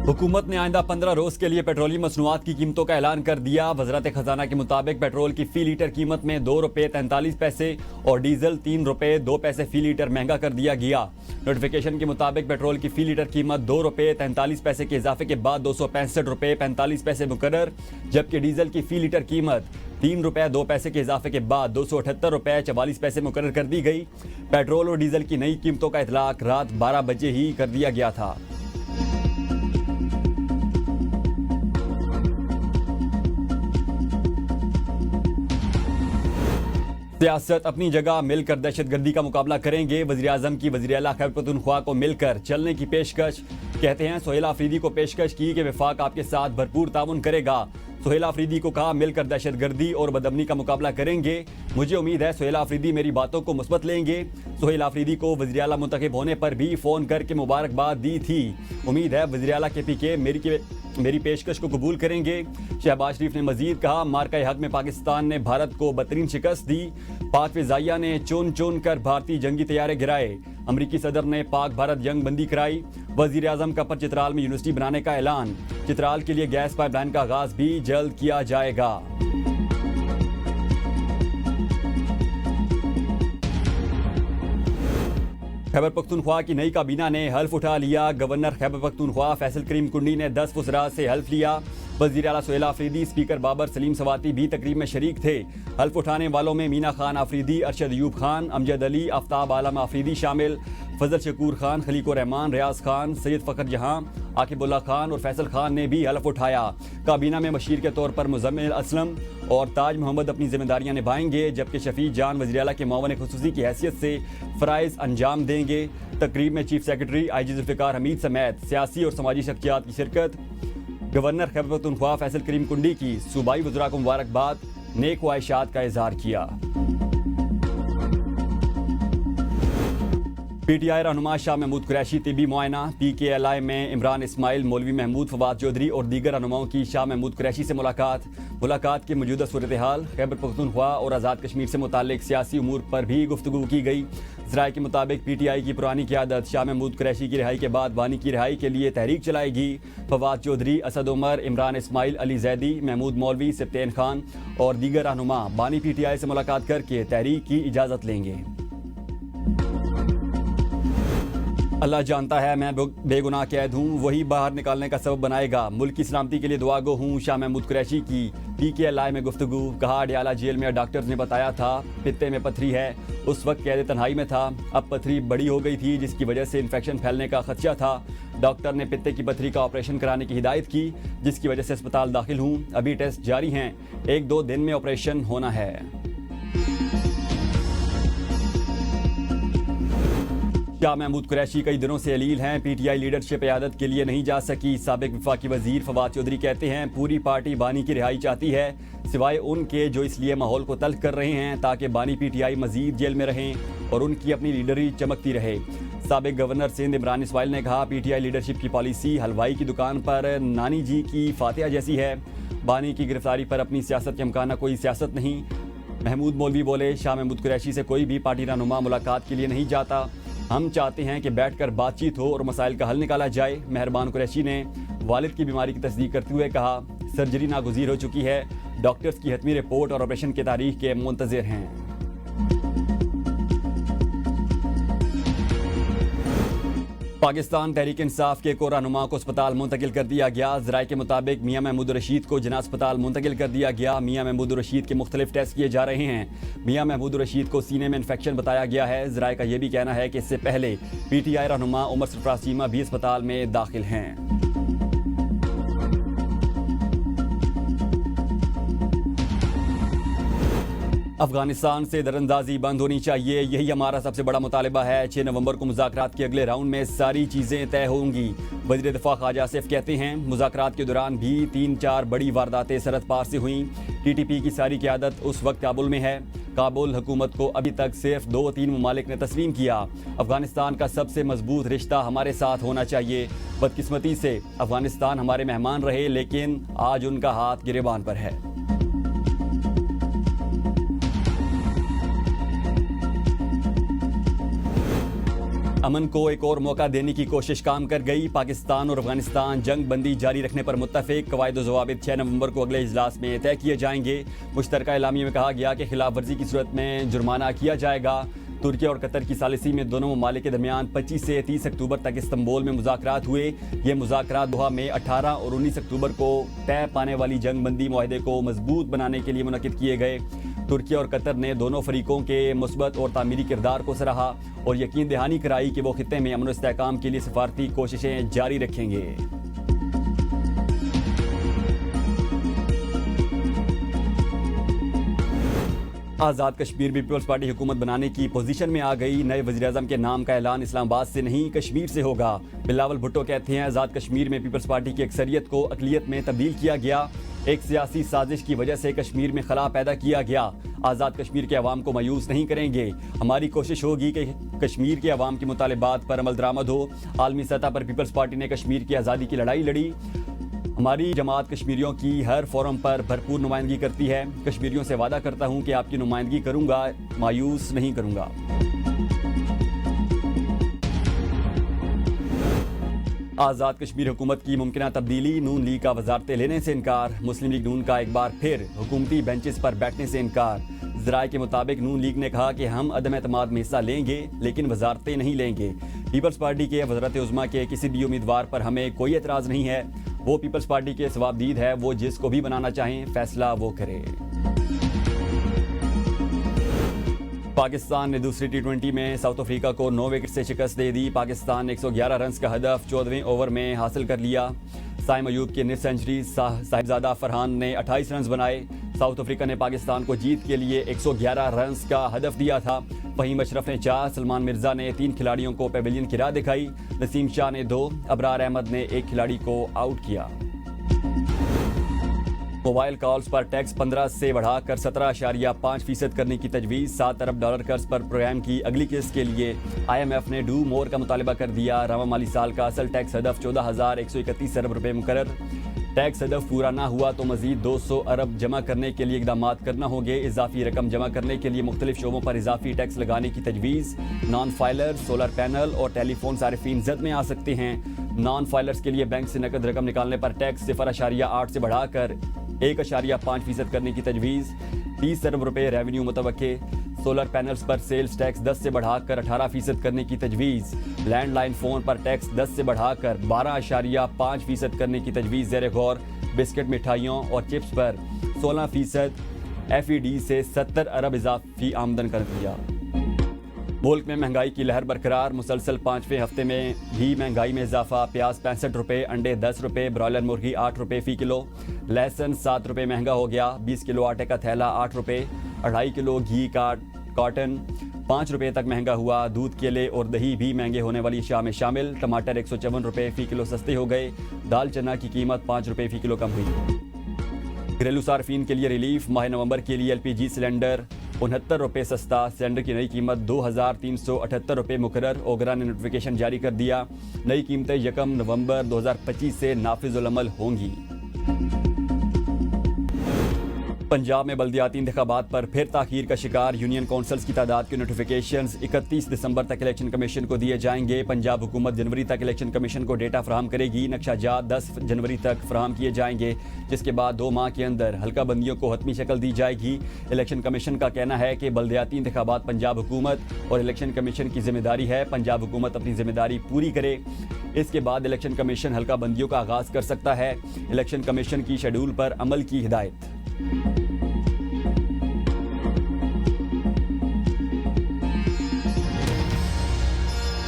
हुकूमत ने आइंदा 15 रोज के लिए पेट्रोलियम मसनूआत की कीमतों का ऐलान कर दिया। वज़रात खजाना के मुताबिक पेट्रोल की फी लीटर कीमत में 2 रुपये 43 पैसे और डीजल 3 रुपये 2 पैसे फी लीटर महंगा कर दिया गया। नोटिफिकेशन के मुताबिक पेट्रोल की फी लीटर कीमत 2 रुपये 43 पैसे के इजाफे के बाद 265 रुपये 45 पैसे मुकर्रर, जबकि डीजल की फी लीटर कीमत 3 रुपये 2 पैसे के इजाफे के बाद 278 रुपये 44 पैसे मुकर्रर कर दी गई। पेट्रोल और डीजल की नई कीमतों का इतलाक रात 12 बजे ही कर दिया गया था। सियासत अपनी जगह मिलकर दहशतगर्दी का मुकाबला करेंगे। वज़ीर आज़म की वज़ीर आला खैबर पख्तूनख्वा को मिलकर चलने की पेशकश। कहते हैं सोहेल आफरीदी को पेशकश की कि वफाक आपके साथ भरपूर ताउन करेगा। सोहेल आफरीदी को कहा मिलकर दहशतगर्दी और बदअमनी का मुकाबला करेंगे। मुझे उम्मीद है सोहेल आफरीदी मेरी बातों को मुस्बत लेंगे। सोहेल आफरीदी को वज़ीर आला मुंतखब होने पर भी फ़ोन करके मुबारकबाद दी थी। उम्मीद है वज़ीर आला KPK मेरी पेशकश को कबूल करेंगे। शहबाज शरीफ ने मजीद कहा मार्का हक में पाकिस्तान ने भारत को बदतरीन शिकस्त दी। पाक फिजाइया ने चुन चुन कर भारतीय जंगी तैयारे गिराए। अमरीकी सदर ने पाक भारत जंग बंदी कराई। वज़ीर आज़म का पर चित्राल में यूनिवर्सिटी बनाने का ऐलान। चित्राल के लिए गैस पाइपलाइन का आगाज भी जल्द किया जाएगा। खैबर पख्तूनख्वा की नई काबीना ने हल्फ उठा लिया। गवर्नर खैबर पख्तूनख्वा फैसल करीम कुंडी ने 10 वज़रा से हल्फ लिया। वज़ीर आला सोहेल आफरीदी, स्पीकर बाबर सलीम सवाती भी तकरीब में शरीक थे। हल्फ उठाने वालों में मीना खान आफरीदी, अरशद अयूब खान, अमजद अली, आफ्ताब आलम आफरीदी शामिल। फजल शकूर खान, खलीको रहमान, रियाज खान, सैयद फ़खर जहां, आकिबुल्ला खान और फैसल खान ने भी हल्फ उठाया। काबीना में मशीर के तौर पर मुज़म्मिल असलम और ताज मोहम्मद अपनी जिम्मेदारियां निभाएंगे, जबकि शफीक जान वज़ीर आला के मुआवन खुसूसी की हैसियत से फ़राइज़ अंजाम देंगे। तकरीब में chief secretary IG Zulfiqar Hameed समेत सियासी और समाजी शख्सियात की शिरकत। गवर्नर खैबर पख्तूनख्वा फैसल करीम कुंडी की सूबाई वज़रा को मुबारकबाद, नेक ख्वाहिशात का इज़हार किया। PTI रहनुमा शाह महमूद कुरैशी तिबी मुआयना। PKLI में इमरान इस्माइल, मौलवी महमूद, फवाद चौधरी और दीगर रहनुमाओं की शाह महमूद कुरैशी से मुलाकात की मौजूदा सूरत हाल, खैबर पख्तूनख्वा और आज़ाद कश्मीर से मुताल्लिक सियासी उमूर पर भी गुफ्तगू की गई। ज़राए के मुताबिक PTI की पुरानी क़यादत शाह महमूद कुरैशी की रिहाई के बाद बानी की रिहाई के लिए तहरीक चलाएगी। फवाद चौधरी, असद उमर, इमरान इस्माइल, अली जैदी, महमूद मौलवी, सिब्तैन खान और दीगर रहनुमा बानी PTI से मुलाकात करके तहरीक की इजाज़त लेंगे। अल्लाह जानता है मैं बेगुनाह कैद हूँ, वही बाहर निकालने का सबब बनाएगा। मुल्क की सलामती के लिए दुआ गो हूँ। शाह महमूद कुरैशी की PKLI में गुफ्तगू। कहा अडयाला जेल में डॉक्टर्स ने बताया था पित्ते में पथरी है। उस वक्त कैद तन्हाई में था। अब पथरी बड़ी हो गई थी जिसकी वजह से इन्फेक्शन फैलने का खदशा था। डॉक्टर ने पित्ते की पथरी का ऑपरेशन कराने की हिदायत की, जिसकी वजह से अस्पताल दाखिल हूँ। अभी टेस्ट जारी हैं, 1-2 दिन में ऑपरेशन होना है। शाह महमूद कुरैशी कई दिनों से अलील हैं। PTI लीडरशिप क़यादत के लिए नहीं जा सकी। साबिक वफाकी वजीर फवाद चौधरी कहते हैं पूरी पार्टी बानी की रिहाई चाहती है, सिवाय उनके जो इसलिए माहौल को तल्ख कर रहे हैं ताकि बानी PTI मजीद जेल में रहें और उनकी अपनी लीडरी चमकती रहे। साबिक गवर्नर सिंध इमरान इस्माइल ने कहा PTI लीडरशिप की पॉलिसी हलवाई की दुकान पर नानी जी की फातिहा जैसी है। बानी की गिरफ्तारी पर अपनी सियासत के अमकाना कोई सियासत नहीं। महमूद मौलवी बोले शाह महमूद कुरैशी से कोई भी पार्टी रहनुमा मुलाकात के लिए नहीं जाता। हम चाहते हैं कि बैठकर बातचीत हो और मसाइल का हल निकाला जाए। मेहरबान कुरैशी ने वालिद की बीमारी की तस्दीक करते हुए कहा सर्जरी नागुज़ीर हो चुकी है। डॉक्टर्स की हतमी रिपोर्ट और ऑपरेशन की तारीख के मुंतज़िर हैं। पाकिस्तान तहरीक इंसाफ के को रहनुमा को अस्पताल मुंतकिल कर दिया गया। ज़राए के मुताबिक मियां महमूद रशीद को जना अस्पताल मुंतकिल कर दिया गया। मियां महमूद रशीद के मुख्तलिफ टेस्ट किए जा रहे हैं। मियां महमूद रशीद को सीने में इन्फेक्शन बताया गया है। ज़राए का यह भी कहना है कि इससे पहले PTI रहनुमा उमर सरफराज चीमा भी अस्पताल में दाखिल हैं। अफगानिस्तान से दरअंदाजी बंद होनी चाहिए, यही हमारा सबसे बड़ा मुतालिबा है। 6 नवंबर को मुज़ाकरात के अगले राउंड में सारी चीज़ें तय होंगी। वज़ीर दिफ़ा ख्वाजा आसिफ कहते हैं मुज़ाकरात के दौरान भी 3-4 बड़ी वारदातें सरहद पार से हुई। TTP की सारी क़यादत उस वक्त काबुल में है। काबुल हुकूमत को अभी तक सिर्फ 2-3 ममालिक ने तस्लीम किया। अफगानिस्तान का सबसे मजबूत रिश्ता हमारे साथ होना चाहिए। बदकिस्मती से अफगानिस्तान हमारे मेहमान रहे, लेकिन आज उनका हाथ गिरेबान पर है। अमन को एक और मौका देने की कोशिश काम कर गई। पाकिस्तान और अफगानिस्तान जंग बंदी जारी रखने पर मुत्तफिक। कवायद और ज़वाबित 6 नवंबर को अगले इजलास में तय किए जाएंगे। मुश्तरका एलामिया में कहा गया कि खिलाफ वर्जी की सूरत में जुर्माना किया जाएगा। तुर्की और कतर की सालिसी में दोनों ममालिक के दरमियान 25 से 30 अक्टूबर तक इस्तंबुल में मुज़ाकरात हुए। ये मुज़ाकरात दोहा में 18 और 19 अक्टूबर को तय पाने वाली जंग बंदी मुआहदे को मजबूत बनाने के लिए मुनक़िद किए गए। तुर्की और कतर ने दोनों फरीकों के मुस्बत और तामीरी किरदार को सराहा और यकीन दहानी कराई कि वो खित्ते में अमन और इस्तेहकाम के लिए सफारती कोशिशें जारी रखेंगे। आज़ाद कश्मीर भी पीपल्स पार्टी हुकूमत बनाने की पोजीशन में आ गई। नए वज़ीर-ए-आज़म के नाम का ऐलान इस्लामाबाद से नहीं कश्मीर से होगा। बिलावल भुट्टो कहते हैं आज़ाद कश्मीर में पीपल्स पार्टी की अक्सरियत को अक़लियत में तब्दील किया गया। एक सियासी साजिश की वजह से कश्मीर में खला पैदा किया गया। आज़ाद कश्मीर के अवाम को मायूस नहीं करेंगे। हमारी कोशिश होगी कि कश्मीर के अवाम के मुतालिबात पर अमल दरामद हो। आलमी सतह पर पीपल्स पार्टी ने कश्मीर की आज़ादी की लड़ाई लड़ी। हमारी जमात कश्मीरियों की हर फोरम पर भरपूर नुमाइंदगी करती है। कश्मीरियों से वादा करता हूं कि आपकी नुमाइंदगी करूंगा, मायूस नहीं करूंगा। आज़ाद कश्मीर हुकूमत की मुमकिना तब्दीली। नून लीग का वजारतें लेने से इनकार। मुस्लिम लीग नून का एक बार फिर हुकूमती बेंचेस पर बैठने से इनकार। ज़राए के मुताबिक नून लीग ने कहा कि हम अदम एतमाद में हिस्सा लेंगे लेकिन वजारतें नहीं लेंगे। पीपल्स पार्टी के वज़ारत उज़्मा के किसी भी उम्मीदवार पर हमें कोई एतराज़ नहीं है। वो पीपल्स पार्टी के सवाबदीद है। वो जिसको भी बनाना चाहें फैसला वो करे। पाकिस्तान ने दूसरी टी20 में साउथ अफ्रीका को 9 विकेट से शिकस्त दे दी। पाकिस्तान ने 111 रन का हदफ 14वें ओवर में हासिल कर लिया। साइम अयूब की निस सेंचुरी, साहिबजादा फरहान ने 28 रन बनाए। साउथ अफ्रीका ने पाकिस्तान को जीत के लिए 111 रन का हदफ दिया था। फहीम अशरफ ने 4, सलमान मिर्जा ने 3 खिलाड़ियों को पेविलियन की राह दिखाई। नसीम शाह ने 2, अबरार अहमद ने 1 खिलाड़ी को आउट किया। मोबाइल कॉल्स पर टैक्स 15 से बढ़ाकर 17.5% करने की तजवीज़। $7 अरब कर्ज पर प्रोग्राम की अगली किस्त के लिए IMF ने डू मोर का मुतालबा कर दिया। रवा माली साल का असल टैक्स हदफ 14,131 अरब रुपये मुकर्रर। टैक्स हदफ पूरा ना हुआ तो मजीद 200 अरब जमा करने के लिए इकदाम करना होंगे। इजाफी रकम जमा करने के लिए मुख्तलिफ शोबों पर इजाफी टैक्स लगाने की तजवीज़। नॉन फाइलर, सोलर पैनल और टेलीफोन सारिफीन जद में आ सकते हैं। नॉन फाइलर्स के लिए बैंक से नकद रकम निकालने पर टैक्स 0.8 से बढ़ाकर 1.5% करने की तजवीज़। 30 अरब रुपये रेवेन्यू मुतवक्के। सोलर पैनल्स पर सेल्स टैक्स 10 से बढ़ाकर 18% करने की तजवीज़। लैंडलाइन फ़ोन पर टैक्स 10 से बढ़ाकर 12.5% करने की तजवीज़ ज़ेर गौर। बिस्किट, मिठाइयों और चिप्स पर 16% FED से 70 अरब इजाफी आमदन कर दिया। मुल्क में महंगाई की लहर बरकरार। मुसलसल 5वें हफ्ते में भी महंगाई में इजाफा। प्याज 65 रुपये, अंडे 10 रुपये, ब्रॉयलर मुर्गी 8 रुपये फ़ी किलो। लहसुन 7 रुपये महंगा हो गया। 20 किलो आटे का थैला 8 रुपये। 2.5 किलो घी का कॉटन 5 रुपये तक महंगा हुआ। दूध, केले और दही भी महंगे होने वाली अशिया में शामिल। टमाटर 154 रुपये फ़ी किलो सस्ते हो गए। दाल चना की कीमत 5 रुपये फ़ी किलो कम हुई। घरेलू सार्फिन के लिए रिलीफ। माह नवंबर के लिए LPG सिलेंडर 69 रुपये सस्ता। सिलेंडर की नई कीमत 2,378 रुपये मुकर्रर। ओगरा ने नोटिफिकेशन जारी कर दिया। नई कीमतें 1 नवंबर 2025 से नाफिजुल अमल होंगी। पंजाब में बल्दियाती इंतखाबात पर फिर ताखीर का शिकार। यूनियन काउंसिल्स की तादाद के नोटिफिकेशंस 31 दिसंबर तक इलेक्शन कमीशन को दिए जाएंगे। पंजाब हुकूमत जनवरी तक इलेक्शन कमीशन को डेटा फराहम करेगी। नक्शाजात 10 जनवरी तक फराहम किए जाएंगे, जिसके बाद 2 माह के अंदर हल्का बंदियों को हतमी शक्ल दी जाएगी। इलेक्शन कमीशन का कहना है कि बल्दियाती इंतखाबात पंजाब हुकूमत और इलेक्शन कमीशन की जिम्मेदारी है। पंजाब हुकूमत अपनी जिम्मेदारी पूरी करे, इसके बाद इलेक्शन कमीशन हल्का बंदियों का आगाज कर सकता है। इलेक्शन कमीशन की शेड्यूल पर अमल की हिदायत।